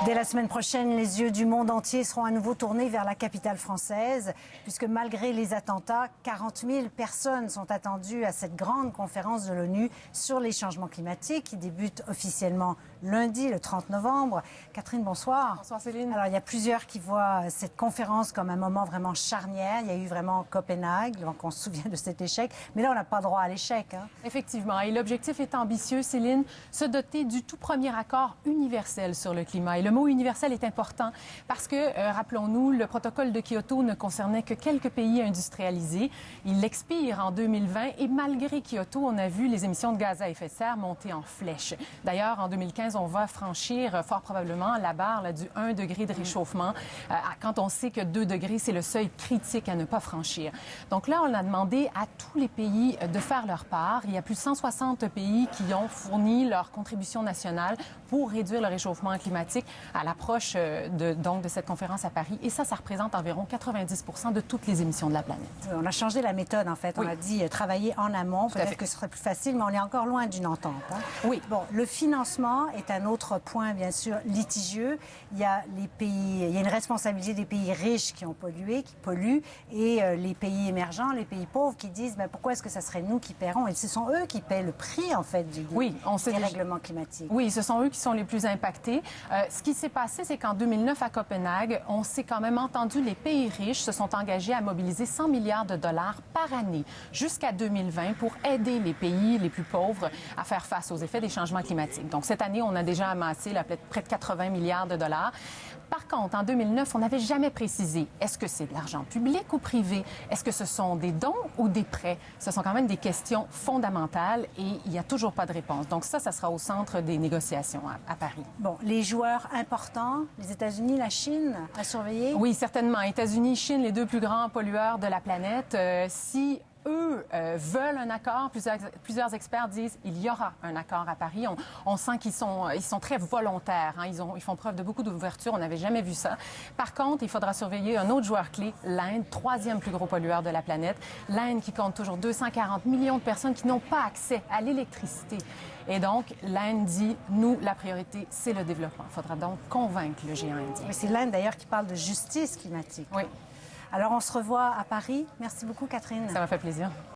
Dès la semaine prochaine, les yeux du monde entier seront à nouveau tournés vers la capitale française, puisque malgré les attentats, 40 000 personnes sont attendues à cette grande conférence de l'ONU sur les changements climatiques qui débute officiellement lundi, le 30 novembre. Catherine, bonsoir. Bonsoir Céline. Alors, il y a plusieurs qui voient cette conférence comme un moment vraiment charnière. Il y a eu vraiment Copenhague, donc on se souvient de cet échec. Mais là, on n'a pas droit à l'échec. Effectivement. Et l'objectif est ambitieux, Céline, se doter du tout premier accord universel sur le climat. Et le mot universel est important parce que, rappelons-nous, le protocole de Kyoto ne concernait que quelques pays industrialisés. Il expire en 2020 et malgré Kyoto, on a vu les émissions de gaz à effet de serre monter en flèche. D'ailleurs, en 2015, on va franchir fort probablement la barre là, du 1 degré de réchauffement quand on sait que 2 degrés, c'est le seuil critique à ne pas franchir. Donc là, on a demandé à tous les pays de faire leur part. Il y a plus de 160 pays qui ont fourni leur contribution nationale pour réduire le réchauffement climatique à l'approche de cette conférence à Paris. Et ça représente environ 90% de toutes les émissions de la planète. On a changé la méthode, en fait. Oui. On a dit travailler en amont. Peut-être que ce serait plus facile, mais on est encore loin d'une entente. Oui. Bon, le financement est un autre point, bien sûr, litigieux. Il y a une responsabilité des pays riches qui ont pollué, qui polluent, et les pays émergents, les pays pauvres qui disent pourquoi est-ce que ça serait nous qui paierons? Et ce sont eux qui paient le prix, en fait, du dérèglement climatique. Oui, ce sont eux qui sont les plus impactés. Ce qui s'est passé, c'est qu'en 2009, à Copenhague, on s'est quand même entendu, les pays riches se sont engagés à mobiliser 100 milliards de dollars par année jusqu'à 2020 pour aider les pays les plus pauvres à faire face aux effets des changements climatiques. Donc, cette année, on a déjà amassé près de 80 milliards de dollars. Par contre, en 2009, on n'avait jamais précisé, est-ce que c'est de l'argent public ou privé? Est-ce que ce sont des dons ou des prêts? Ce sont quand même des questions fondamentales et il n'y a toujours pas de réponse. Donc ça sera au centre des négociations à Paris. Bon, les joueurs importants, les États-Unis, la Chine, à surveiller? Oui, certainement. États-Unis, Chine, les deux plus grands pollueurs de la planète. Si eux veulent un accord, plusieurs experts disent qu'il y aura un accord à Paris. On sent qu'ils sont très volontaires. Ils font preuve de beaucoup d'ouverture. On n'avait jamais vu ça. Par contre, il faudra surveiller un autre joueur clé, l'Inde, troisième plus gros pollueur de la planète. L'Inde qui compte toujours 240 millions de personnes qui n'ont pas accès à l'électricité. Et donc, l'Inde dit, nous, la priorité, c'est le développement. Il faudra donc convaincre le géant indien. C'est l'Inde, d'ailleurs, qui parle de justice climatique. Oui. Alors, on se revoit à Paris. Merci beaucoup, Catherine. Ça m'a fait plaisir.